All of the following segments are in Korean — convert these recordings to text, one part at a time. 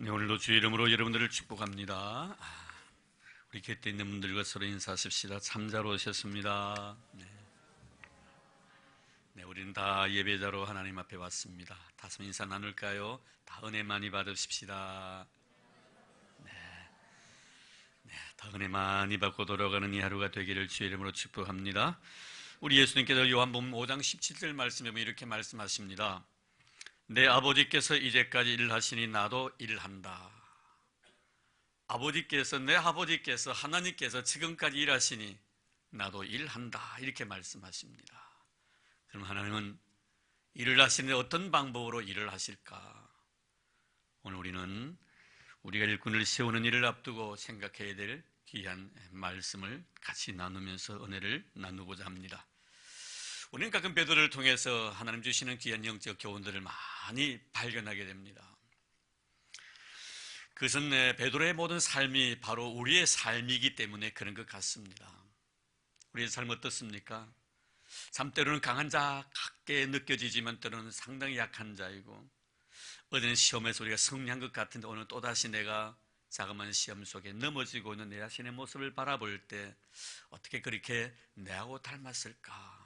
네, 오늘도 주의 이름으로 여러분들을 축복합니다. 우리 곁에 있는 분들과 서로 인사하십시다. 참 잘 오셨습니다. 네, 우리는 다 예배자로 하나님 앞에 왔습니다. 다섯 인사 나눌까요? 다 은혜 많이 받으십시다. 다 은혜 많이 받고 돌아가는 이 하루가 되기를 주의 이름으로 축복합니다. 우리 예수님께서 요한복음 5장 17절 말씀에 이렇게 말씀하십니다. 내 아버지께서 이제까지 일하시니 나도 일한다. 아버지께서, 내 아버지께서, 하나님께서 지금까지 일하시니 나도 일한다. 이렇게 말씀하십니다. 그럼 하나님은 일을 하시는데 어떤 방법으로 일을 하실까? 오늘 우리는 우리가 일꾼을 세우는 일을 앞두고 생각해야 될 귀한 말씀을 같이 나누면서 은혜를 나누고자 합니다. 우리는 가끔 베드로를 통해서 하나님 주시는 귀한 영적 교훈들을 많이 발견하게 됩니다. 그것은 베드로의 모든 삶이 바로 우리의 삶이기 때문에 그런 것 같습니다. 우리의 삶 어떻습니까? 참 때로는 강한 자 같게 느껴지지만 때로는 상당히 약한 자이고, 어제는 시험에서 우리가 승리한 것 같은데 오늘 또다시 내가 자그마한 시험 속에 넘어지고 있는 내 자신의 모습을 바라볼 때 어떻게 그렇게 내하고 닮았을까?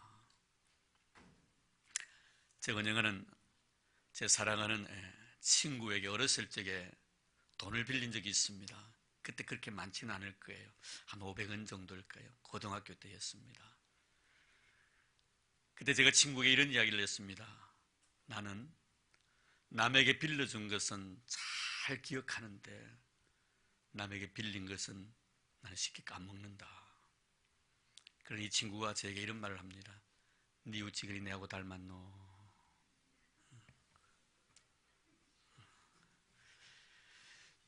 제가 언젠가는 제 사랑하는 친구에게 어렸을 적에 돈을 빌린 적이 있습니다. 그때 그렇게 많지는 않을 거예요. 한 500원 정도일 거예요. 고등학교 때였습니다. 그때 제가 친구에게 이런 이야기를 했습니다. 나는 남에게 빌려준 것은 잘 기억하는데 남에게 빌린 것은 나는 쉽게 까먹는다. 그러니 이 친구가 저에게 이런 말을 합니다. 네 우찌그리 내하고 닮았노?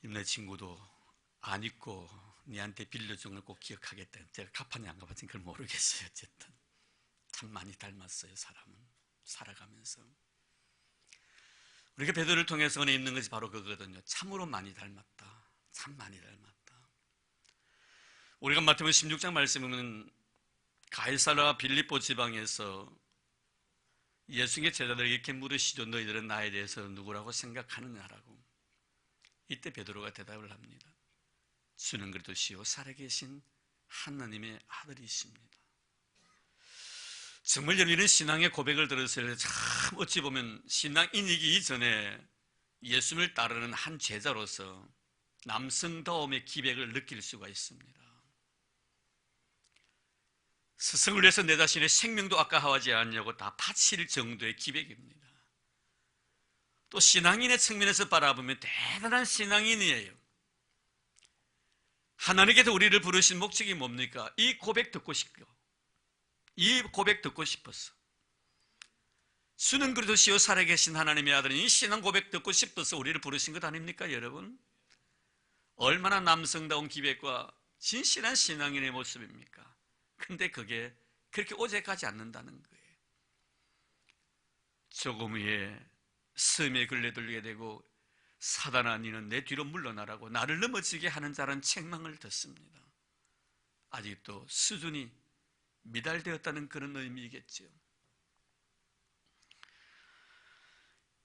내 친구도 안 잊고 니한테 빌려준 걸 꼭 기억하겠다. 제가 갚았냐 안 갚았는지 그걸 모르겠어요. 어쨌든 참 많이 닮았어요. 사람은 살아가면서. 우리가 베드로를 통해서 은혜 입는 것이 바로 그거거든요. 참으로 많이 닮았다. 참 많이 닮았다. 우리가 마태복음 16장 말씀에 보면 가이사랴 빌립보 지방에서 예수님의 제자들에게 이렇게 물으시죠. 너희들은 나에 대해서 누구라고 생각하느냐라고. 이때 베드로가 대답을 합니다. 주는 그리스도시요 살아계신 하나님의 아들이십니다. 정말 이런 신앙의 고백을 들었을 때 참 어찌 보면 신앙인이기 이전에 예수님을 따르는 한 제자로서 남성다움의 기백을 느낄 수가 있습니다. 스승을 위해서 내 자신의 생명도 아까워하지 않냐고 다 바칠 정도의 기백입니다. 또 신앙인의 측면에서 바라보면 대단한 신앙인이에요. 하나님께서 우리를 부르신 목적이 뭡니까? 이 고백 듣고 싶고, 이 고백 듣고 싶었어. 주는 그리스도시요 살아계신 하나님의 아들은 이 신앙 고백 듣고 싶어서 우리를 부르신 것 아닙니까, 여러분? 얼마나 남성다운 기백과 진실한 신앙인의 모습입니까? 근데 그게 그렇게 오직하지 않는다는 거예요. 조금 후에 스음에 걸려들게 되고 사단아 너는 내 뒤로 물러나라고 나를 넘어지게 하는 자라는 책망을 듣습니다. 아직도 수준이 미달되었다는 그런 의미이겠죠.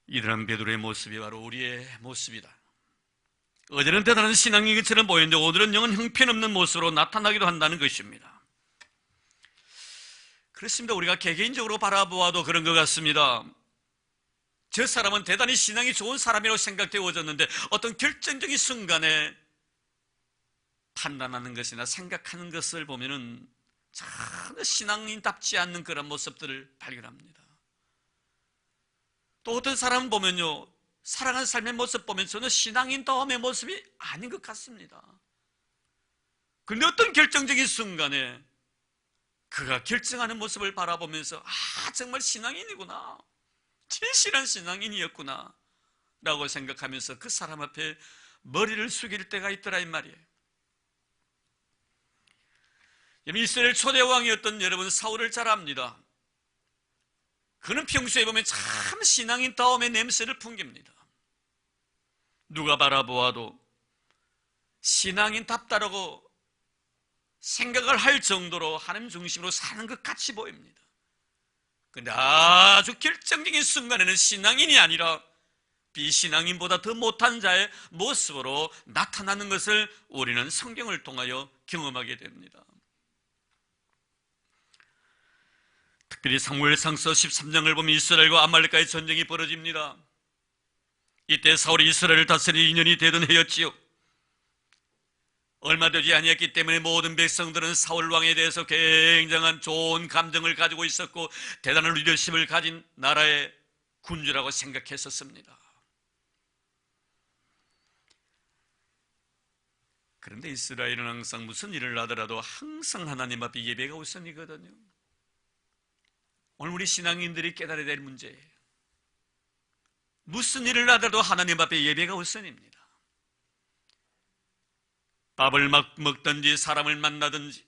이러한 베드로의 모습이 바로 우리의 모습이다. 어제는 대단한 신앙인 것처럼 보였는데 오늘은 영은 형편없는 모습으로 나타나기도 한다는 것입니다. 그렇습니다. 우리가 개개인적으로 바라보아도 그런 것 같습니다. 저 사람은 대단히 신앙이 좋은 사람이라고 생각되어졌는데 어떤 결정적인 순간에 판단하는 것이나 생각하는 것을 보면은 전혀 신앙인답지 않는 그런 모습들을 발견합니다. 또 어떤 사람은 보면요, 살아가는 삶의 모습 보면 전혀 신앙인다움의 모습이 아닌 것 같습니다. 그런데 어떤 결정적인 순간에 그가 결정하는 모습을 바라보면서 정말 신앙인이구나, 진실한 신앙인이었구나 라고 생각하면서 그 사람 앞에 머리를 숙일 때가 있더라 이 말이에요. 이스라엘 초대왕이었던 여러분 사울을 잘 압니다. 그는 평소에 보면 참 신앙인다움의 냄새를 풍깁니다. 누가 바라보아도 신앙인답다라고 생각을 할 정도로 하나님 중심으로 사는 것 같이 보입니다. 그런데 아주 결정적인 순간에는 신앙인이 아니라 비신앙인보다 더 못한 자의 모습으로 나타나는 것을 우리는 성경을 통하여 경험하게 됩니다. 특별히 사무엘상서 13장을 보면 이스라엘과 아말렉과의 전쟁이 벌어집니다. 이때 사울이 이스라엘을 다스릴 2년이 되던 해였지요. 얼마 되지 아니했기 때문에 모든 백성들은 사울 왕에 대해서 굉장한 좋은 감정을 가지고 있었고 대단한 리더십을 가진 나라의 군주라고 생각했었습니다. 그런데 이스라엘은 항상 무슨 일을 하더라도 항상 하나님 앞에 예배가 우선이거든요. 오늘 우리 신앙인들이 깨달아야 될 문제예요. 무슨 일을 하더라도 하나님 앞에 예배가 우선입니다. 밥을 먹든지 사람을 만나든지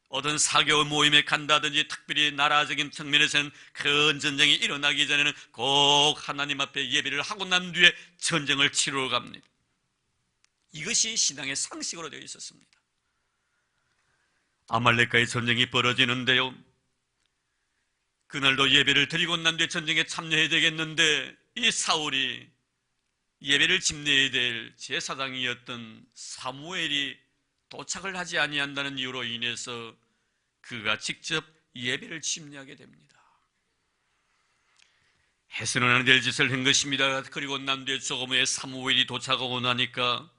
어떤 사교 모임에 간다든지 특별히 나라적인 측면에서는 큰 전쟁이 일어나기 전에는 꼭 하나님 앞에 예배를 하고 난 뒤에 전쟁을 치르러 갑니다. 이것이 신앙의 상식으로 되어 있었습니다. 아말렉과의 전쟁이 벌어지는데요, 그날도 예배를 드리고 난 뒤에 전쟁에 참여해야 되겠는데 이 사울이 예배를 집례해야 될 제사장이었던 사무엘이 도착을 하지 아니한다는 이유로 인해서 그가 직접 예배를 집례하게 됩니다. 해서는 안 될 짓을 한 것입니다. 그리고 난 뒤에 조금 후에 사무엘이 도착하고 나니까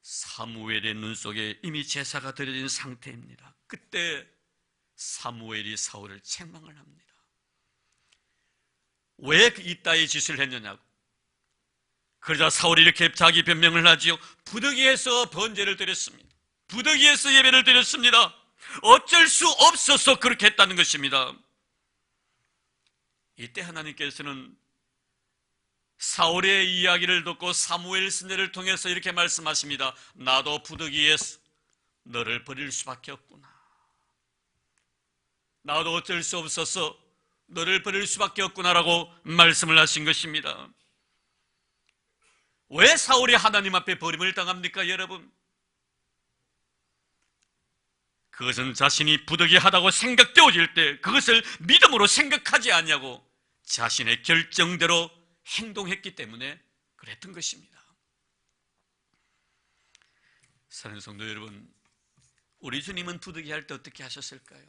사무엘의 눈 속에 이미 제사가 드려진 상태입니다. 그때 사무엘이 사울을 책망을 합니다. 왜 이따위 짓을 했느냐고. 그러자 사울이 이렇게 자기 변명을 하지요. 부득이해서 번제를 드렸습니다. 부득이해서 예배를 드렸습니다. 어쩔 수 없어서 그렇게 했다는 것입니다. 이때 하나님께서는 사울의 이야기를 듣고 사무엘 선지자를 통해서 이렇게 말씀하십니다. 나도 부득이해서 너를 버릴 수밖에 없구나. 나도 어쩔 수 없어서 너를 버릴 수밖에 없구나라고 말씀을 하신 것입니다. 왜 사울이 하나님 앞에 버림을 당합니까, 여러분? 그것은 자신이 부득이하다고 생각되어질 때 그것을 믿음으로 생각하지 않냐고 자신의 결정대로 행동했기 때문에 그랬던 것입니다. 사랑하는 성도 여러분, 우리 주님은 부득이할 때 어떻게 하셨을까요?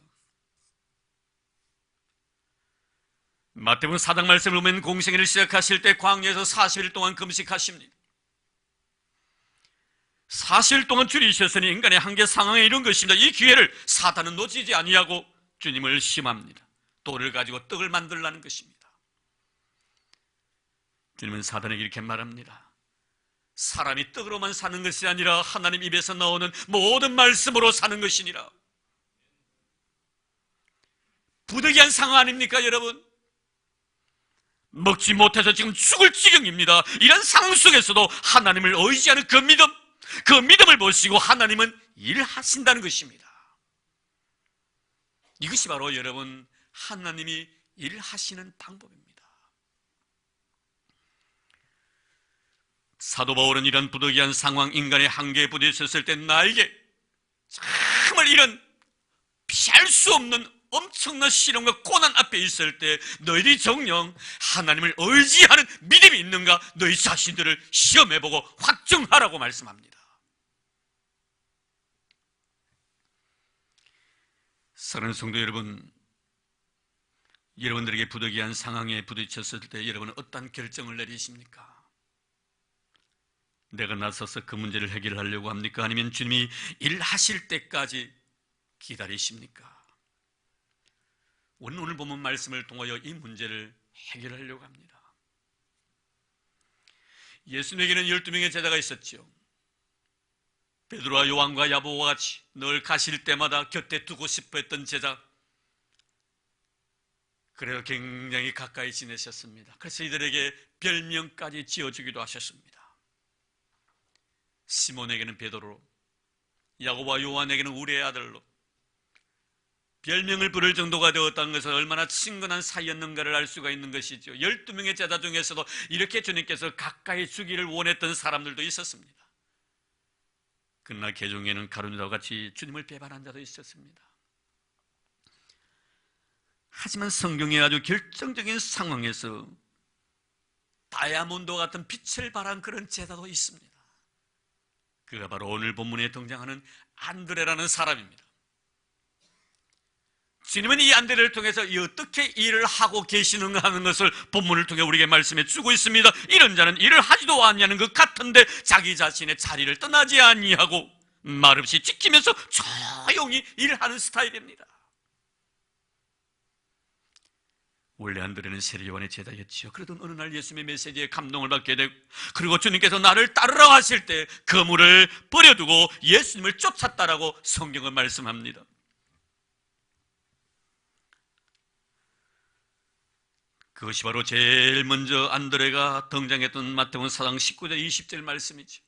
마태복음 4장 말씀을 보면 공생애를 시작하실 때 광야에서 40일 동안 금식하십니다. 40일 동안 줄이셨으니 인간의 한계 상황에 이른 것입니다. 이 기회를 사탄은 놓치지 아니하고 주님을 심합니다. 돌을 가지고 떡을 만들라는 것입니다. 주님은 사탄에게 이렇게 말합니다. 사람이 떡으로만 사는 것이 아니라 하나님 입에서 나오는 모든 말씀으로 사는 것이니라. 부득이한 상황 아닙니까, 여러분? 먹지 못해서 지금 죽을 지경입니다. 이런 상황 속에서도 하나님을 의지하는 그 믿음을 보시고 하나님은 일하신다는 것입니다. 이것이 바로 여러분 하나님이 일하시는 방법입니다. 사도 바울은 이런 부득이한 상황, 인간의 한계에 부딪혔을 때 나에게 정말 이런 피할 수 없는 엄청난 시련과 고난 앞에 있을 때 너희들이 정녕 하나님을 의지하는 믿음이 있는가 너희 자신들을 시험해보고 확증하라고 말씀합니다. 사랑하는 성도 여러분, 여러분들에게 부득이한 상황에 부딪혔을 때 여러분은 어떤 결정을 내리십니까? 내가 나서서 그 문제를 해결하려고 합니까? 아니면 주님이 일하실 때까지 기다리십니까? 우리는 오늘 본문 말씀을 통하여 이 문제를 해결하려고 합니다. 예수님에게는 12명의 제자가 있었죠. 베드로와 요한과 야고보와 같이 늘 가실 때마다 곁에 두고 싶어 했던 제자. 그래서 굉장히 가까이 지내셨습니다. 그래서 이들에게 별명까지 지어주기도 하셨습니다. 시몬에게는 베드로로, 야고보와 요한에게는 우리의 아들로 별명을 부를 정도가 되었다는 것은 얼마나 친근한 사이였는가를 알 수가 있는 것이죠. 12명의 제자 중에서도 이렇게 주님께서 가까이 주기를 원했던 사람들도 있었습니다. 그러나 그 중에는 가룟유다와 같이 주님을 배반한 자도 있었습니다. 하지만 성경의 아주 결정적인 상황에서 다이아몬드와 같은 빛을 발한 그런 제자도 있습니다. 그가 바로 오늘 본문에 등장하는 안드레라는 사람입니다. 주님은 이 안드레를 통해서 어떻게 일을 하고 계시는가 하는 것을 본문을 통해 우리에게 말씀해 주고 있습니다. 이런 자는 일을 하지도 아니하는 것 같은데 자기 자신의 자리를 떠나지 아니하고 말없이 지키면서 조용히 일하는 스타일입니다. 원래 안드레는 세례 요한의 제자였지요. 그러던 어느 날 예수님의 메시지에 감동을 받게 되고, 그리고 주님께서 나를 따르라 하실 때 그물을 버려두고 예수님을 쫓았다라고 성경은 말씀합니다. 그것이 바로 제일 먼저 안드레가 등장했던 마태복음 4장 19절 20절 말씀이죠.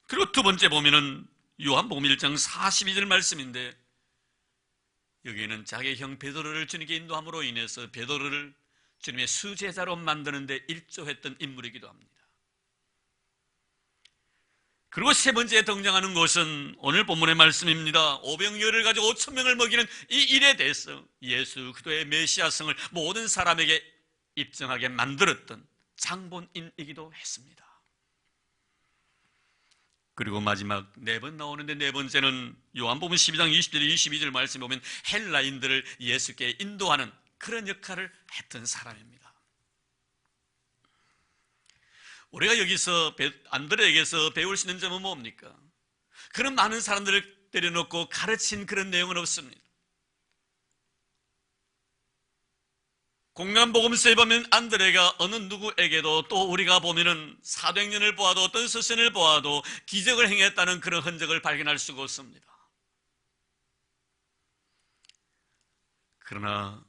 그리고 두 번째 보면은 요한복음 1장 42절 말씀인데, 여기에는 자기 형 베드로를 주님께 인도함으로 인해서 베드로를 주님의 수제자로 만드는 데 일조했던 인물이기도 합니다. 그리고 세 번째 등장하는 것은 오늘 본문의 말씀입니다. 오병이어를 가지고 5,000명을 먹이는 이 일에 대해서 예수 그리스도의 메시아성을 모든 사람에게 입증하게 만들었던 장본인이기도 했습니다. 그리고 마지막 네 번 나오는데 네 번째는 요한복음 12장 20절 22절 말씀에 보면 헬라인들을 예수께 인도하는 그런 역할을 했던 사람입니다. 우리가 여기서 안드레에게서 배울 수 있는 점은 뭡니까? 그런 많은 사람들을 때려놓고 가르친 그런 내용은 없습니다. 공간복음서에 보면 안드레가 어느 누구에게도, 또 우리가 보면은 사도행전을 보아도 어떤 서신을 보아도 기적을 행했다는 그런 흔적을 발견할 수가 없습니다. 그러나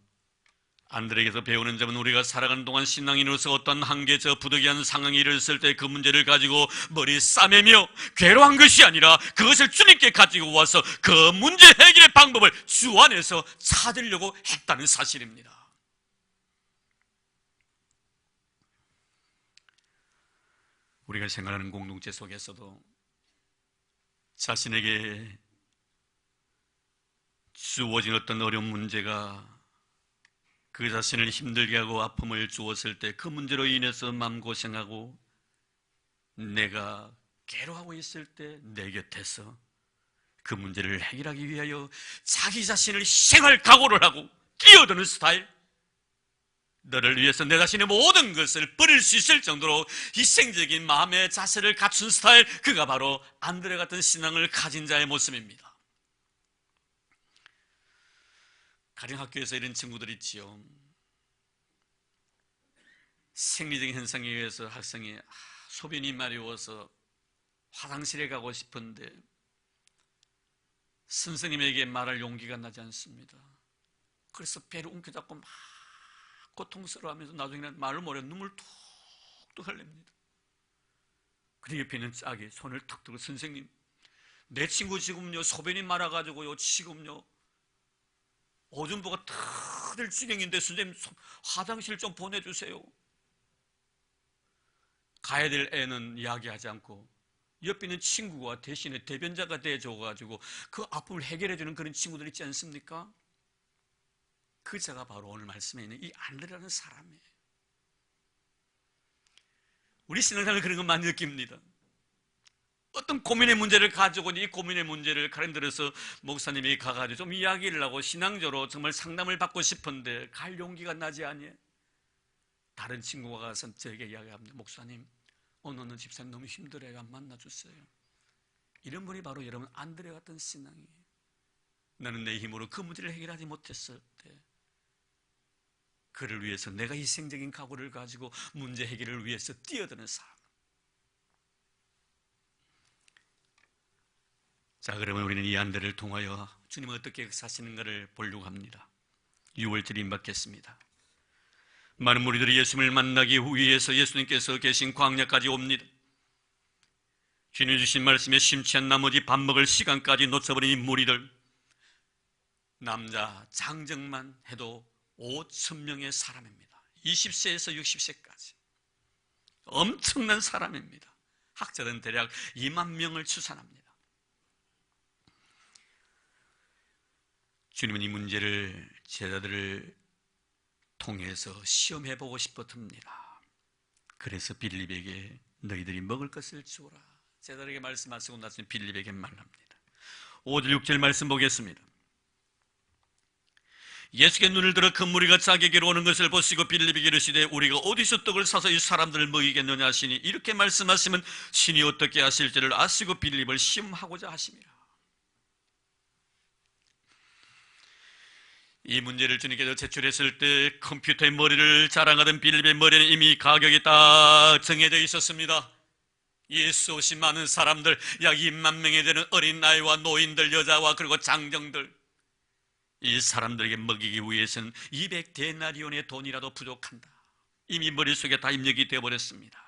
안드레에게서 배우는 점은 우리가 살아가는 동안 신앙인으로서 어떤 한계적 부득이한 상황이 일어났을 때 그 문제를 가지고 머리 싸매며 괴로워한 것이 아니라 그것을 주님께 가지고 와서 그 문제 해결의 방법을 주 안에서 찾으려고 했다는 사실입니다. 우리가 생활하는 공동체 속에서도 자신에게 주어진 어떤 어려운 문제가 그 자신을 힘들게 하고 아픔을 주었을 때 그 문제로 인해서 마음고생하고 내가 괴로워하고 있을 때 내 곁에서 그 문제를 해결하기 위하여 자기 자신을 희생할 각오를 하고 끼어드는 스타일, 너를 위해서 내 자신의 모든 것을 버릴 수 있을 정도로 희생적인 마음의 자세를 갖춘 스타일, 그가 바로 안드레 같은 신앙을 가진 자의 모습입니다. 가정학교에서 이런 친구들 있지요. 생리적인 현상에 의해서 학생이 소변이 마려워서 화장실에 가고 싶은데 선생님에게 말할 용기가 나지 않습니다. 그래서 배를 움켜잡고 막 고통스러워하면서 나중에는 말을 못해 눈물 툭툭 흘립니다. 그리고 옆에 있는 짝이 손을 탁 들고, 선생님, 내 친구 지금요 소변이 말아가지고요 지금요 오줌보가 터질 지경인데 선생님 화장실 좀 보내주세요. 가야 될 애는 이야기하지 않고 옆에 있는 친구가 대신에 대변자가 돼줘가지고 그 아픔을 해결해주는 그런 친구들 있지 않습니까? 그 자가 바로 오늘 말씀에 있는 이 안드레라는 사람이에요. 우리 신앙생활 그런 거 많이 느낍니다. 어떤 고민의 문제를 가지고 이 고민의 문제를 가령 들어서 목사님이 가가지고 좀 이야기를 하고 신앙적으로 정말 상담을 받고 싶은데 갈 용기가 나지 않아요. 다른 친구가 가서 저에게 이야기합니다. 목사님, 오늘 집사님 너무 힘들어요. 만나주세요. 이런 분이 바로 여러분 안드레 같은 신앙이에요. 나는 내 힘으로 그 문제를 해결하지 못했을 때 그를 위해서 내가 희생적인 각오를 가지고 문제 해결을 위해서 뛰어드는 사람. 자, 그러면 우리는 이 안드레를 통하여 주님은 어떻게 사시는가를 보려고 합니다. 6월절 임박했습니다. 많은 무리들이 예수님을 만나기 위해서 예수님께서 계신 광야까지 옵니다. 주님 주신 말씀에 심취한 나머지 밥 먹을 시간까지 놓쳐버린 이 무리들, 남자 장정만 해도 5,000명의 사람입니다. 20세에서 60세까지 엄청난 사람입니다. 학자들은 대략 2만 명을 추산합니다. 주님은 이 문제를 제자들을 통해서 시험해보고 싶었습니다. 그래서 빌립에게 너희들이 먹을 것을 주어라. 제자들에게 말씀하시고 나서 빌립에게 말합니다. 5절 6절 말씀 보겠습니다. 예수께 눈을 들어 큰 무리가 자기에게로 오는 것을 보시고 빌립에게 이르시되 우리가 어디서 떡을 사서 이 사람들을 먹이겠느냐 하시니 이렇게 말씀하시면 신이 어떻게 하실지를 아시고 빌립을 시험하고자 하심이라. 이 문제를 주님께서 제출했을 때 컴퓨터의 머리를 자랑하던 빌립의 머리는 이미 가격이 딱 정해져 있었습니다. 예수 오신 많은 사람들, 약 2만 명에 되는 어린 나이와 노인들, 여자와 그리고 장정들, 이 사람들에게 먹이기 위해서는 200데나리온의 돈이라도 부족한다. 이미 머릿속에 다 입력이 되어버렸습니다.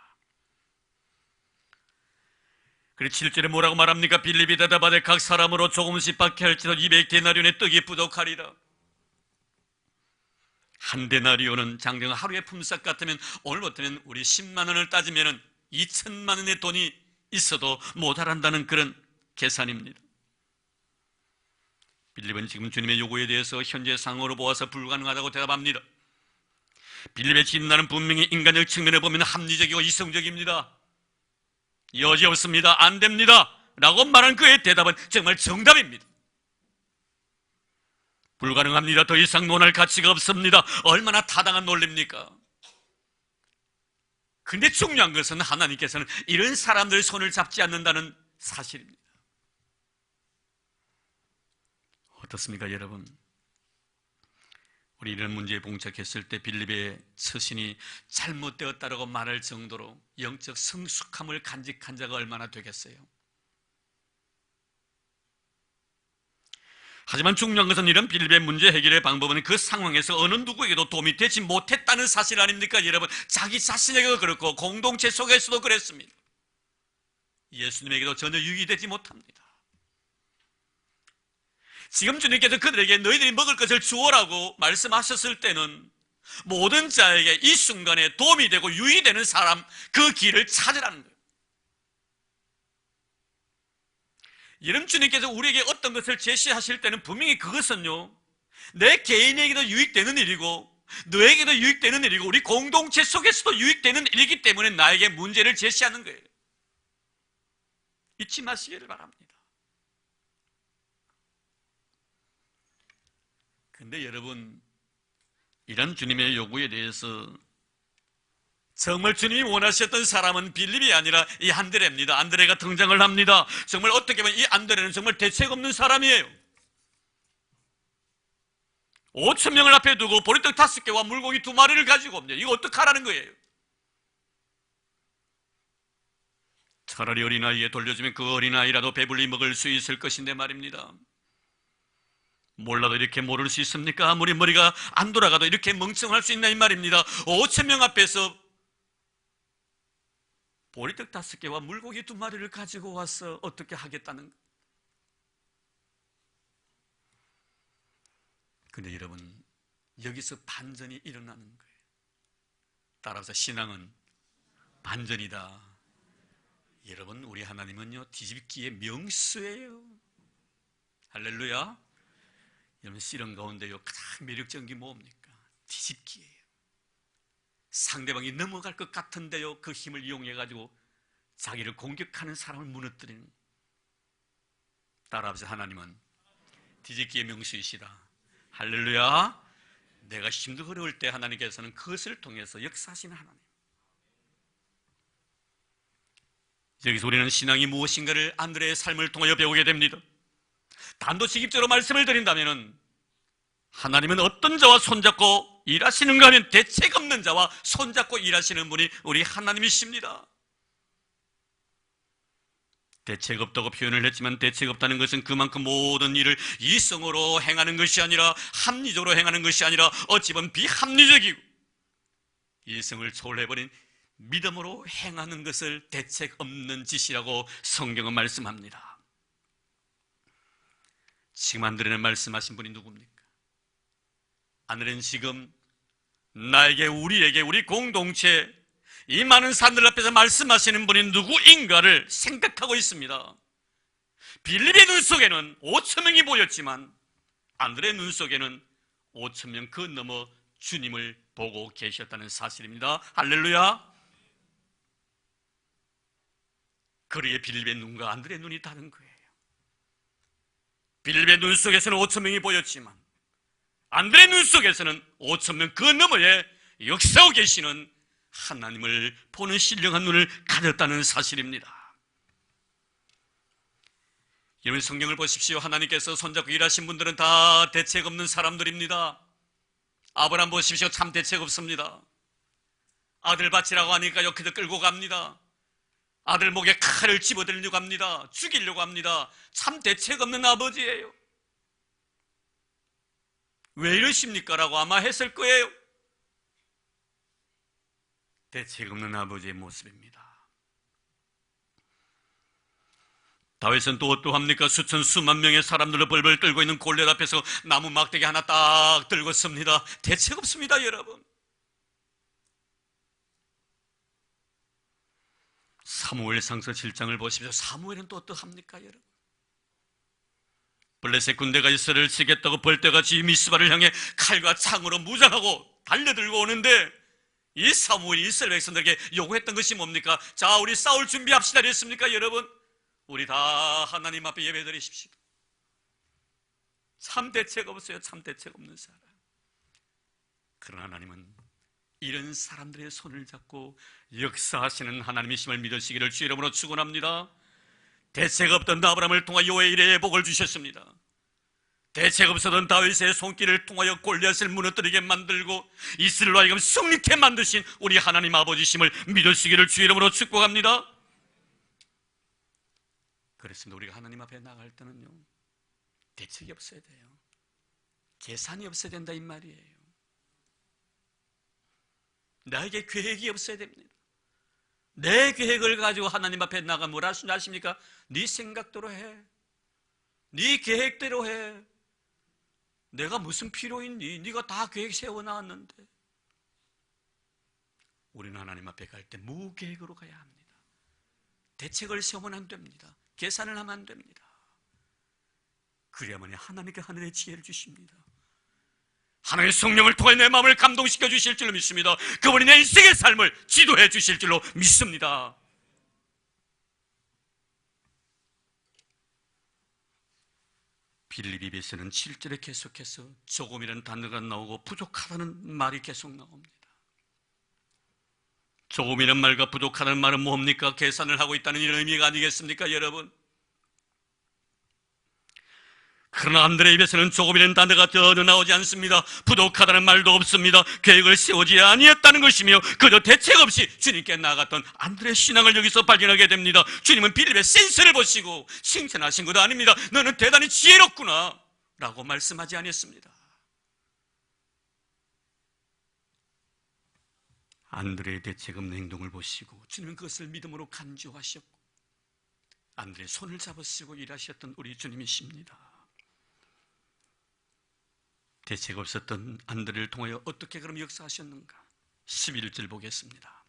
그리고 7절에 뭐라고 말합니까? 빌립이 대답하되 각 사람으로 조금씩 받게 할지라도 200데나리온의 떡이 부족하리라. 한 데나리온은 장정 하루의 품삯 같으면 오늘 같으면 우리 10만 원을 따지면 2천만 원의 돈이 있어도 모자란다는 그런 계산입니다. 빌립은 지금 주님의 요구에 대해서 현재 상황으로 보아서 불가능하다고 대답합니다. 빌립의 진단은 분명히 인간적 측면에 보면 합리적이고 이성적입니다. 여지 없습니다. 안 됩니다. 라고 말한 그의 대답은 정말 정답입니다. 불가능합니다. 더 이상 논할 가치가 없습니다. 얼마나 타당한 논리입니까? 근데 중요한 것은 하나님께서는 이런 사람들의 손을 잡지 않는다는 사실입니다. 어떻습니까, 여러분? 우리 이런 문제에 봉착했을 때 빌립의 처신이 잘못되었다라고 말할 정도로 영적 성숙함을 간직한 자가 얼마나 되겠어요? 하지만 중요한 것은 이런 빌립의 문제 해결의 방법은 그 상황에서 어느 누구에게도 도움이 되지 못했다는 사실 아닙니까? 여러분, 자기 자신에게도 그렇고 공동체 속에서도 그랬습니다. 예수님에게도 전혀 유익이 되지 못합니다. 지금 주님께서 그들에게 너희들이 먹을 것을 주어라고 말씀하셨을 때는 모든 자에게 이 순간에 도움이 되고 유익이 되는 사람, 그 길을 찾으라는 거예요. 여러분, 주님께서 우리에게 어떤 것을 제시하실 때는 분명히 그것은요, 내 개인에게도 유익되는 일이고 너에게도 유익되는 일이고 우리 공동체 속에서도 유익되는 일이기 때문에 나에게 문제를 제시하는 거예요. 잊지 마시기를 바랍니다. 근데 여러분, 이런 주님의 요구에 대해서 정말 주님이 원하셨던 사람은 빌립이 아니라 이 안드레입니다. 안드레가 등장을 합니다. 정말 어떻게 보면 이 안드레는 정말 대책 없는 사람이에요. 5천 명을 앞에 두고 보리떡 5개와 물고기 2마리를 가지고 옵니다. 이거 어떡하라는 거예요? 차라리 어린아이에 돌려주면 그 어린아이라도 배불리 먹을 수 있을 것인데 말입니다. 몰라도 이렇게 모를 수 있습니까? 아무리 머리가 안 돌아가도 이렇게 멍청할 수 있나 이 말입니다. 5천 명 앞에서 보리떡 5개와 물고기 2마리를 가지고 와서 어떻게 하겠다는 거예요? 근데 여러분, 여기서 반전이 일어나는 거예요. 따라서 신앙은 반전이다. 여러분, 우리 하나님은요, 뒤집기의 명수예요. 할렐루야. 여러분, 실험 가운데요 가장 매력적인 게 뭡니까? 뒤집기예요. 상대방이 넘어갈 것 같은데요, 그 힘을 이용해가지고 자기를 공격하는 사람을 무너뜨리는. 따라합시다. 하나님은 뒤집기의 명수이시다. 할렐루야. 내가 힘들고 어려울 때 하나님께서는 그것을 통해서 역사하시는 하나님. 여기서 우리는 신앙이 무엇인가를 안드레의 삶을 통하여 배우게 됩니다. 단도직입적으로 말씀을 드린다면 하나님은 어떤 자와 손잡고 일하시는가 하면 대책 없는 자와 손잡고 일하시는 분이 우리 하나님이십니다. 대책 없다고 표현을 했지만 대책 없다는 것은 그만큼 모든 일을 이성으로 행하는 것이 아니라 합리적으로 행하는 것이 아니라 어찌 보면 비합리적이고 이성을 초월해버린 믿음으로 행하는 것을 대책 없는 짓이라고 성경은 말씀합니다. 지금 안드레는 말씀하신 분이 누굽니까? 안드레는 지금 나에게, 우리에게, 우리 공동체, 이 많은 사람들 앞에서 말씀하시는 분이 누구인가를 생각하고 있습니다. 빌립의 눈 속에는 5천 명이 보였지만 안드레의 눈 속에는 5천 명 그 넘어 주님을 보고 계셨다는 사실입니다. 할렐루야. 그러기에 빌립의 눈과 안드레의 눈이 다른 거예요. 빌립의 눈 속에서는 5,000명이 보였지만 안드레의 눈 속에서는 5,000명 그 너머에 역사하고 계시는 하나님을 보는 신령한 눈을 가졌다는 사실입니다. 여러분, 성경을 보십시오. 하나님께서 손잡고 일하신 분들은 다 대책 없는 사람들입니다. 아브라함 보십시오. 참 대책 없습니다. 아들 바치라고 하니까요, 그저 끌고 갑니다. 아들 목에 칼을 집어들려고 합니다. 죽이려고 합니다. 참 대책 없는 아버지예요. 왜 이러십니까? 라고 아마 했을 거예요. 대책 없는 아버지의 모습입니다. 다윗은 또 어떠합니까? 수천 수만 명의 사람들로 벌벌 떨고 있는 골리앗 앞에서 나무 막대기 하나 딱 들고 섭니다. 대책 없습니다, 여러분. 사무엘상서 7장을 보십시오. 사무엘은 또 어떠합니까, 여러분? 블레셋 군대가 이스라엘을 치겠다고 벌떼같이 미스바를 향해 칼과 창으로 무장하고 달려들고 오는데 이 사무엘이 이스라엘 백성들에게 요구했던 것이 뭡니까? 자, 우리 싸울 준비합시다 이랬습니까, 여러분? 우리 다 하나님 앞에 예배드리십시오. 참 대책 없어요. 참 대책 없는 사람. 그러나 하나님은 이런 사람들의 손을 잡고 역사하시는 하나님이심을 믿으시기를 주의 이름으로 축원합니다. 대책 없던 아브라함을 통하여 여호와의 일에 복을 주셨습니다. 대책 없었던 다윗의 손길을 통하여 골리앗을 무너뜨리게 만들고 이스라엘로 하여금 승리케 만드신 우리 하나님 아버지심을 믿으시기를 주의 이름으로 축복합니다. 그렇습니다. 우리가 하나님 앞에 나갈 때는요, 대책이 없어야 돼요. 계산이 없어야 된다 이 말이에요. 나에게 계획이 없어야 됩니다. 내 계획을 가지고 하나님 앞에 나가면 뭐라 하십니까? 네 생각대로 해. 네 계획대로 해. 내가 무슨 필요 있니? 네가 다 계획 세워놨는데. 우리는 하나님 앞에 갈 때 무계획으로 가야 합니다. 대책을 세우면 안 됩니다. 계산을 하면 안 됩니다. 그래야만이 하나님께 하늘의 지혜를 주십니다. 하나님의 성령을 통해 내 마음을 감동시켜 주실 줄로 믿습니다. 그분이 내 인생의 삶을 지도해 주실 줄로 믿습니다. 빌립 입에서는 7절에 계속해서 조금이라는 단어가 나오고 부족하다는 말이 계속 나옵니다. 조금이란 말과 부족하다는 말은 뭡니까? 계산을 하고 있다는 이런 의미가 아니겠습니까, 여러분? 그러나 안드레의 입에서는 조금이라는 단어가 전혀 나오지 않습니다. 부족하다는 말도 없습니다. 계획을 세우지 아니했다는 것이며 그저 대책 없이 주님께 나아갔던 안드레의 신앙을 여기서 발견하게 됩니다. 주님은 빌립의 센스를 보시고 칭찬하신 것도 아닙니다. 너는 대단히 지혜롭구나 라고 말씀하지 않았습니다. 안드레의 대책 없는 행동을 보시고 주님은 그것을 믿음으로 간주하셨고 안드레의 손을 잡으시고 일하셨던 우리 주님이십니다. 대책 없었던 안드레를 통하여 어떻게 그럼 역사하셨는가? 11절 보겠습니다.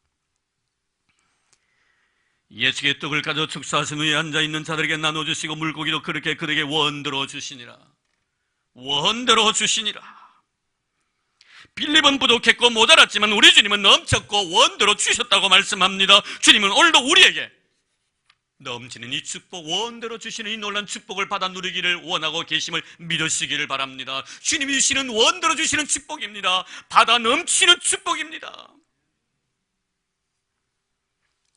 예수의 떡을 가져 축사하신 후에 앉아있는 자들에게 나눠주시고 물고기도 그렇게 그들에게 원대로 주시니라. 원대로 주시니라. 빌립은 부족했고 모자랐지만 우리 주님은 넘쳤고 원대로 주셨다고 말씀합니다. 주님은 오늘도 우리에게 넘치는 이 축복, 원대로 주시는 이 놀라운 축복을 받아 누리기를 원하고 계심을 믿으시기를 바랍니다. 주님이 주시는 원대로 주시는 축복입니다. 받아 넘치는 축복입니다.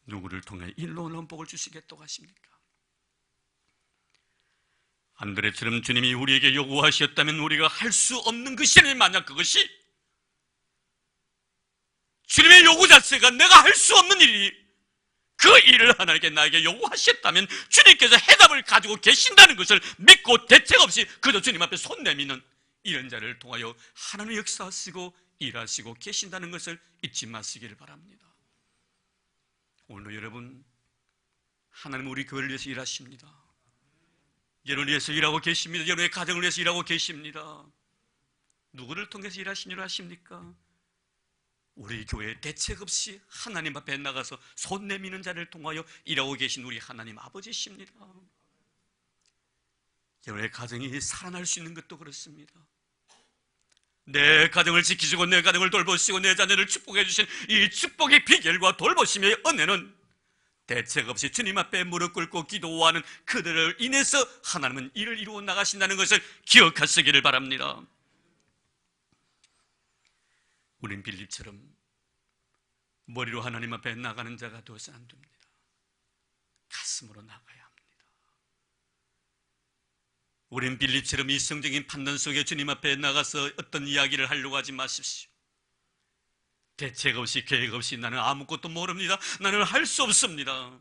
누구를 통해 이 놀라운 복을 주시겠다고 하십니까? 안드레처럼 주님이 우리에게 요구하셨다면 우리가 할 수 없는 것이 아니면 만약 그것이 주님의 요구 자체가 내가 할 수 없는 일이 그 일을 하나님께 나에게 요구하셨다면 주님께서 해답을 가지고 계신다는 것을 믿고 대책 없이 그저 주님 앞에 손 내미는 이런 자를 통하여 하나님의 역사하시고 일하시고 계신다는 것을 잊지 마시기를 바랍니다. 오늘도 여러분, 하나님은 우리 교회를 위해서 일하십니다. 여러분을 위해서 일하고 계십니다. 여러분의 가정을 위해서 일하고 계십니다. 누구를 통해서 일하시는 줄 아십니까? 우리 교회에 대책 없이 하나님 앞에 나가서 손 내미는 자를 통하여 일하고 계신 우리 하나님 아버지십니다. 여러분의 가정이 살아날 수 있는 것도 그렇습니다. 내 가정을 지키시고 내 가정을 돌보시고 내 자녀를 축복해 주신 이 축복의 비결과 돌보심의 은혜는 대책 없이 주님 앞에 무릎 꿇고 기도하는 그들을 인해서 하나님은 일을 이루어 나가신다는 것을 기억하시기를 바랍니다. 우린 빌립처럼 머리로 하나님 앞에 나가는 자가 되어서 안 됩니다. 가슴으로 나가야 합니다. 우린 빌립처럼 이성적인 판단 속에 주님 앞에 나가서 어떤 이야기를 하려고 하지 마십시오. 대책 없이 계획 없이 나는 아무것도 모릅니다. 나는 할 수 없습니다.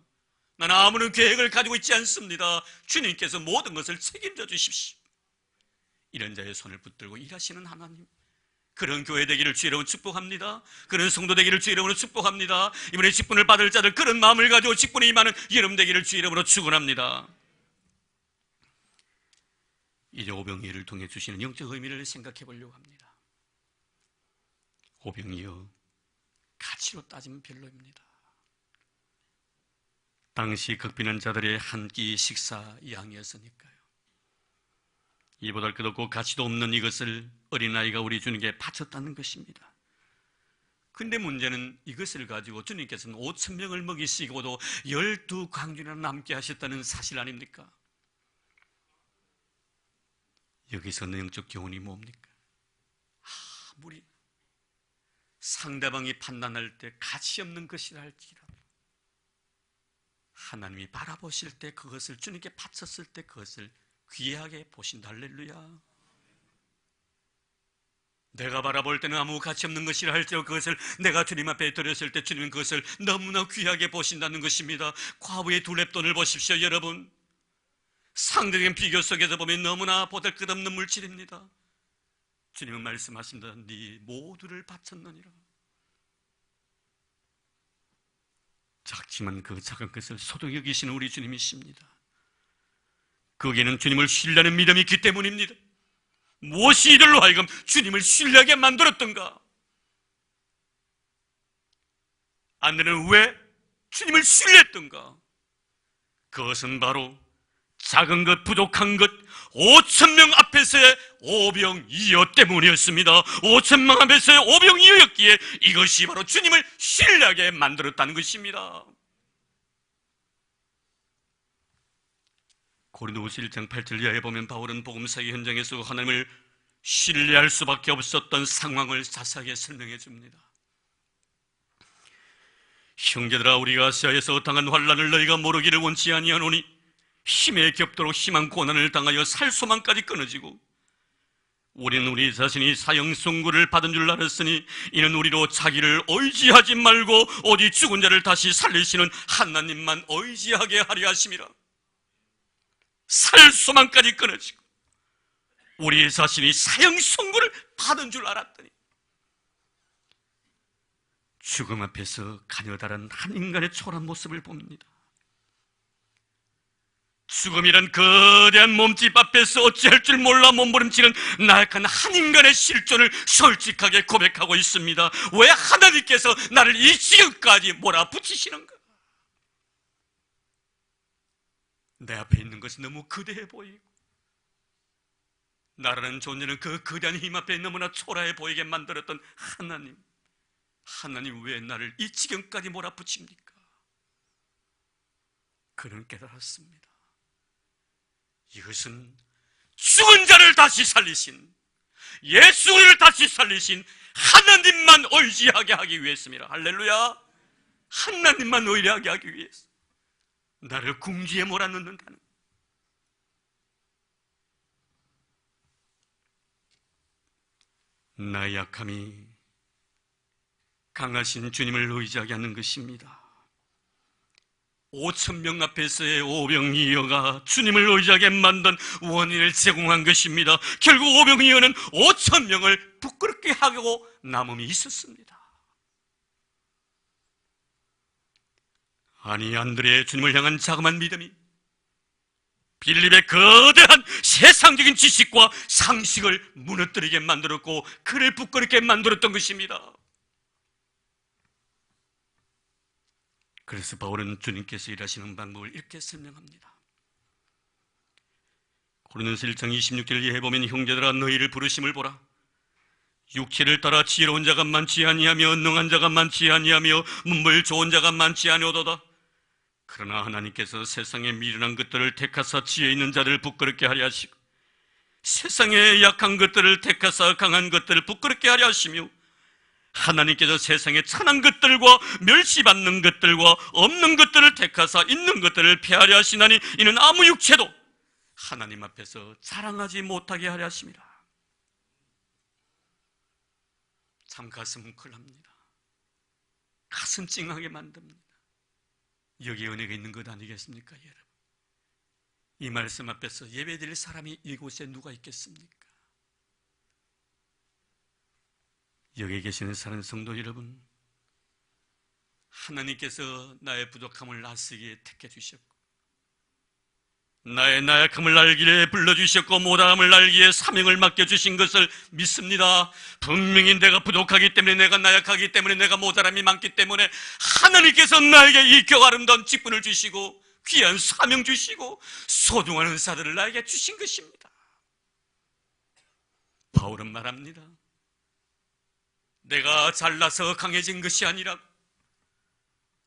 나는 아무런 계획을 가지고 있지 않습니다. 주님께서 모든 것을 책임져 주십시오. 이런 자의 손을 붙들고 일하시는 하나님, 그런 교회 되기를 주의 이름으로 축복합니다. 그런 성도 되기를 주의 이름으로 축복합니다. 이번에 직분을 받을 자들, 그런 마음을 가지고 직분에 임하는 여러분 되기를 주의 이름으로 축원합니다. 이제 오병이어를 통해 주시는 영적 의미를 생각해 보려고 합니다. 오병이어, 가치로 따지면 별로입니다. 당시 극빈한 자들의 한 끼 식사 양이었으니까요. 이보다 끝없고 가치도 없는 이것을 어린아이가 우리 주님께 바쳤다는 것입니다. 근데 문제는 이것을 가지고 주님께서는 5,000명을 먹이시고도 12광주나 남게 하셨다는 사실 아닙니까? 여기서 영적 교훈이 뭡니까? 아무리 상대방이 판단할 때 가치 없는 것이라 할지라도 하나님이 바라보실 때 그것을 주님께 바쳤을 때 그것을 귀하게 보신다. 할렐루야. 내가 바라볼 때는 아무 가치 없는 것이라 할지라도 그것을 내가 주님 앞에 드렸을 때 주님은 그것을 너무나 귀하게 보신다는 것입니다. 과부의 둘렙돈을 보십시오. 여러분, 상대적인 비교 속에서 보면 너무나 보잘것없는 물질입니다. 주님은 말씀하신다. 네 모두를 바쳤느니라. 작지만 그 작은 것을 소중히 여기시는 우리 주님이십니다. 거기에는 주님을 신뢰하는 믿음이 있기 때문입니다. 무엇이 이들로 하여금 주님을 신뢰하게 만들었던가? 안드레는 왜 주님을 신뢰했던가? 그것은 바로 작은 것, 부족한 것, 5,000명 앞에서의 오병이어 때문이었습니다. 5,000명 앞에서의 오병이어였기에 이것이 바로 주님을 신뢰하게 만들었다는 것입니다. 고린도후서 1장 8절 이하에 보면 바울은 복음사의 현장에서 하나님을 신뢰할 수밖에 없었던 상황을 자세하게 설명해 줍니다. 형제들아, 우리가 아시아에서 당한 환난을 너희가 모르기를 원치 아니하노니 힘에 겹도록 심한 고난을 당하여 살 소망까지 끊어지고 우리는 우리 자신이 사형 선고를 받은 줄 알았으니 이는 우리로 자기를 의지하지 말고 오직 죽은 자를 다시 살리시는 하나님만 의지하게 하려 하심이라. 살 소망까지 끊어지고 우리 자신이 사형 선고를 받은 줄 알았더니 죽음 앞에서 가녀다란 한 인간의 초라한 모습을 봅니다. 죽음이란 거대한 몸집 앞에서 어찌할 줄 몰라 몸부림치는 나약한 한 인간의 실존을 솔직하게 고백하고 있습니다. 왜 하나님께서 나를 이 지경까지 몰아붙이시는가? 내 앞에 있는 것이 너무 거대해 보이고 나라는 존재는 그 거대한 힘 앞에 너무나 초라해 보이게 만들었던 하나님 왜 나를 이 지경까지 몰아붙입니까? 그는 깨달았습니다. 이것은 죽은 자를 다시 살리신, 예수를 다시 살리신 하나님만 의지하게 하기 위해서입니다. 할렐루야. 하나님만 의지하게 하기 위해서 나를 궁지에 몰아넣는다는, 나의 약함이 강하신 주님을 의지하게 하는 것입니다. 5,000명 앞에서의 오병이어가 주님을 의지하게 만든 원인을 제공한 것입니다. 결국 오병이어는 5,000명을 부끄럽게 하고 남음이 있었습니다. 아니, 안드레의 주님을 향한 자그마한 믿음이 빌립의 거대한 세상적인 지식과 상식을 무너뜨리게 만들었고 그를 부끄럽게 만들었던 것입니다. 그래서 바울은 주님께서 일하시는 방법을 이렇게 설명합니다. 고린도서 1장 26절 이하에 보면 형제들아, 너희를 부르심을 보라. 육체를 따라 지혜로운 자가 많지 아니하며 능한 자가 많지 아니하며 문물 좋은 자가 많지 아니오도다. 그러나 하나님께서 세상에 미련한 것들을 택하사 지혜 있는 자를 부끄럽게 하려 하시고 세상에 약한 것들을 택하사 강한 것들을 부끄럽게 하려 하시며 하나님께서 세상에 천한 것들과 멸시받는 것들과 없는 것들을 택하사 있는 것들을 폐하려 하시나니 이는 아무 육체도 하나님 앞에서 자랑하지 못하게 하려 하심이라. 참 가슴 뭉클합니다. 가슴 찡하게 만듭니다. 여기에 은혜가 있는 것 아니겠습니까, 여러분? 이 말씀 앞에서 예배드릴 사람이 이곳에 누가 있겠습니까? 여기 계시는 사는 성도 여러분, 하나님께서 나의 부족함을 낯서기에 택해 주셨고 나의 나약함을 알기에 불러주셨고 못함을 알기에 사명을 맡겨주신 것을 믿습니다. 분명히 내가 부족하기 때문에, 내가 나약하기 때문에, 내가 모자람이 많기 때문에 하나님께서 나에게 이 격 아름다운 직분을 주시고 귀한 사명 주시고 소중한 은사들을 나에게 주신 것입니다. 바울은 말합니다. 내가 잘나서 강해진 것이 아니라고,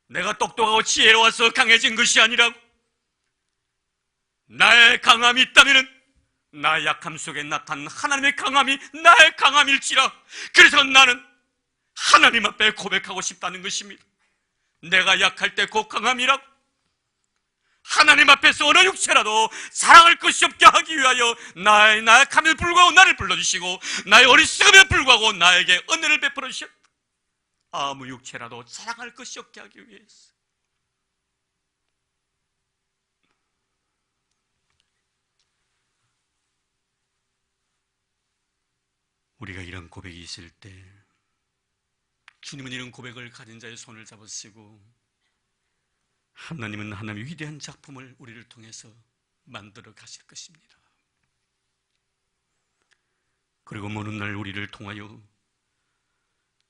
내가 똑똑하고 지혜로워서 강해진 것이 아니라고, 나의 강함이 있다면 나의 약함 속에 나타난 하나님의 강함이 나의 강함일지라. 그래서 나는 하나님 앞에 고백하고 싶다는 것입니다. 내가 약할 때 곧 강함이라고, 하나님 앞에서 어느 육체라도 자랑할 것이 없게 하기 위하여 나의 나약함에 불구하고 나를 불러주시고 나의 어리석음에 불구하고 나에게 은혜를 베풀어 주셨다. 아무 육체라도 자랑할 것이 없게 하기 위해서. 우리가 이런 고백이 있을 때 주님은 이런 고백을 가진 자의 손을 잡으시고 하나님은 하나님의 위대한 작품을 우리를 통해서 만들어 가실 것입니다. 그리고 모든 날 우리를 통하여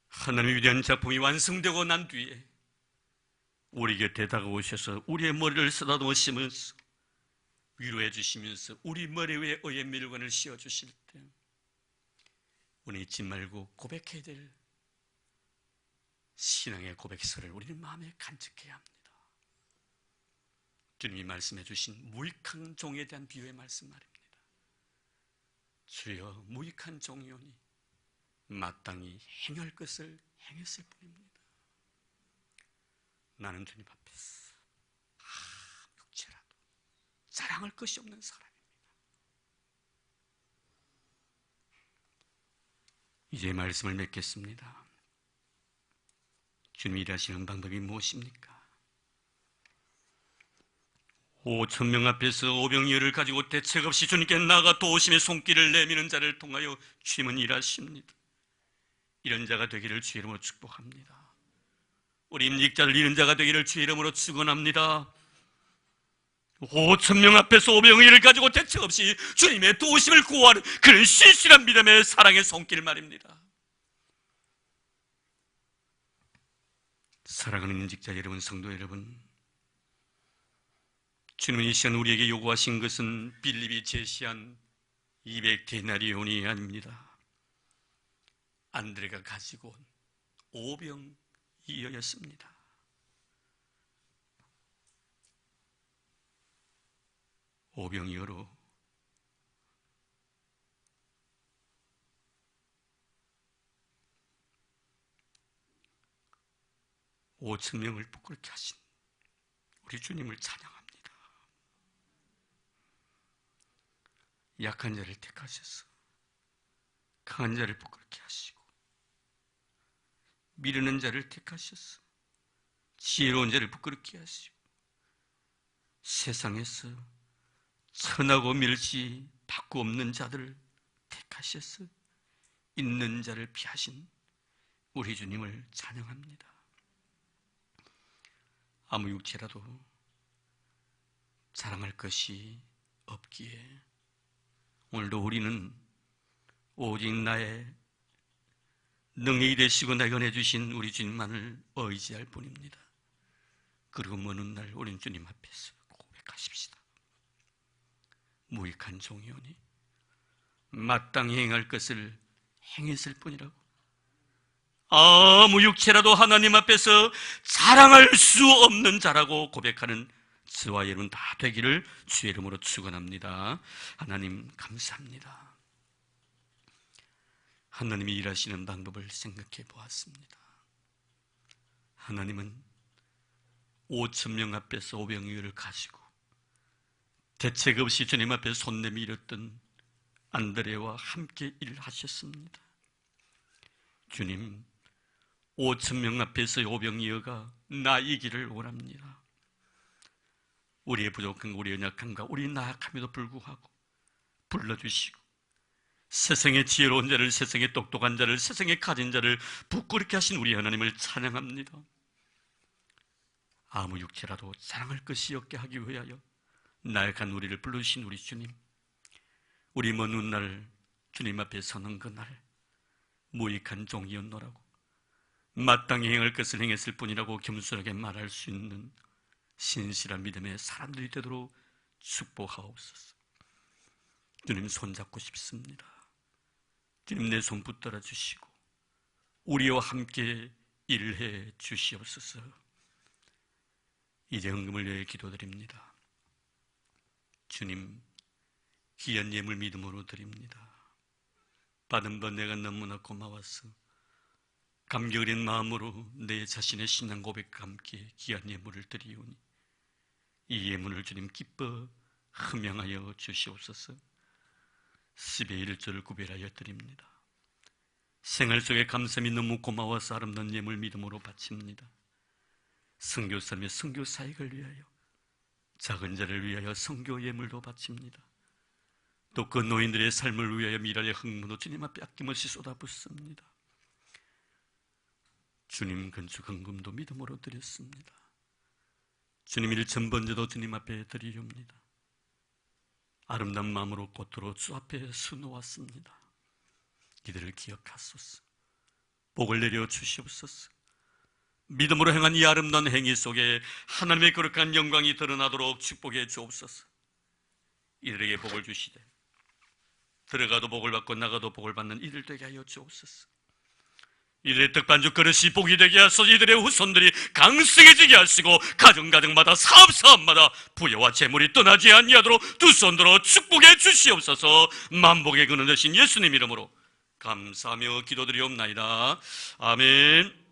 하나님의 위대한 작품이 완성되고 난 뒤에 우리 곁에 다가오셔서 우리의 머리를 쓰다듬으시면서 위로해 주시면서 우리 머리 위에 의의 밀관을 씌워 주실 때 우리 잊지 말고 고백해야 될 신앙의 고백서를 우리는 마음에 간직해야 합니다. 주님이 말씀해 주신 무익한 종에 대한 비유의 말씀 말입니다. 주여, 무익한 종이오니 마땅히 행할 것을 행했을 뿐입니다. 나는 주님 앞에서 육체라도 자랑할 것이 없는 사람입니다. 이제 말씀을 맺겠습니다. 주님이 일하시는 방법이 무엇입니까? 5,000명 앞에서 오병이어를 가지고 대책 없이 주님께 나아가 도우심의 손길을 내미는 자를 통하여 주님은 일하십니다. 이런 자가 되기를 주의 이름으로 축복합니다. 우리 임직자를 이룬 자가 되기를 주의 이름으로 축원합니다. 5,000명 앞에서 오병이어를 가지고 대책 없이 주님의 도우심을 구하는 그런 신실한 믿음의 사랑의 손길 말입니다. 사랑하는 임직자 여러분, 성도 여러분, 주님은 이 시간 우리에게 요구하신 것은 빌립이 제시한 200데나리온이 아닙니다. 안드레가 가지고 온 오병이어였습니다. 오병이어로 오천 명을 부끄럽게 하신 우리 주님을 찬양합니다. 약한 자를 택하셔서 강한 자를 부끄럽게 하시고 미루는 자를 택하셔서 지혜로운 자를 부끄럽게 하시고 세상에서 천하고 멸시 받고 없는 자들을 택하셔서 있는 자를 피하신 우리 주님을 찬양합니다. 아무 육체라도 자랑할 것이 없기에 오늘도 우리는 오직 나의 능력이 되시고 나에게 은혜 주신 우리 주님만을 의지할 뿐입니다. 그리고 먼 날 우리는 주님 앞에서 고백하십시다. 무익한 종이오니 마땅히 행할 것을 행했을 뿐이라고, 아무 육체라도 하나님 앞에서 자랑할 수 없는 자라고 고백하는 저와 여러분 다 되기를 주의 이름으로 축원합니다. 하나님 감사합니다. 하나님이 일하시는 방법을 생각해 보았습니다. 하나님은 5,000명 앞에서 오병이어를 가지고 대책 없이 주님 앞에 손 내밀었던 안드레와 함께 일하셨습니다. 주님, 5,000명 앞에서 오병이어가 나이기를 원합니다. 우리의 부족한, 우리의 연약함과 우리 나약함에도 불구하고 불러주시고 세상의 지혜로운 자를, 세상의 똑똑한 자를, 세상의 가진 자를 부끄럽게 하신 우리 하나님을 찬양합니다. 아무 육체라도 자랑할 것이 없게 하기 위하여 나약한 우리를 부르신 우리 주님, 우리 먼 훗날 주님 앞에 서는 그날 무익한 종이었노라고 마땅히 행할 것을 행했을 뿐이라고 겸손하게 말할 수 있는 신실한 믿음의 사람들이 되도록 축복하옵소서. 주님 손잡고 싶습니다. 주님 내 손 붙들어 주시고 우리와 함께 일해 주시옵소서. 이제 헌금을 위해 기도드립니다. 주님, 귀한 예물 믿음으로 드립니다. 받은 번 내가 너무나 고마워서 감격 어린 마음으로 내 자신의 신앙 고백과 함께 귀한 예물을 드리오니 이 예물을 주님 기뻐 흠양하여 주시옵소서. 10의 1조를 구별하여 드립니다. 생활 속에 감사함이 너무 고마워서 아름다운 예물 믿음으로 바칩니다. 선교사님의 선교 사역을 위하여, 작은 자를 위하여 선교 예물도 바칩니다. 또 그 노인들의 삶을 위하여 미랄의 흥문도 주님 앞에 아낌없이 쏟아붓습니다. 주님 건축 헌금도 믿음으로 드렸습니다. 주님 일천번제도 주님 앞에 드리옵니다. 아름다운 마음으로 꽃으로 주 앞에 수놓았습니다. 이들을 기억하소서. 복을 내려 주시옵소서. 믿음으로 행한 이 아름다운 행위 속에 하나님의 거룩한 영광이 드러나도록 축복해 주옵소서. 이들에게 복을 주시되 들어가도 복을 받고 나가도 복을 받는 이들 되게 하여 주옵소서. 이들의 떡반죽 그릇이 복이 되게 하소서. 이들의 후손들이 강성해지게 하시고 가정가정마다 사업마다 부여와 재물이 떠나지 아니하도록 두 손 들어 축복해 주시옵소서. 만복의 근원 되신 예수님 이름으로 감사하며 기도드리옵나이다. 아멘.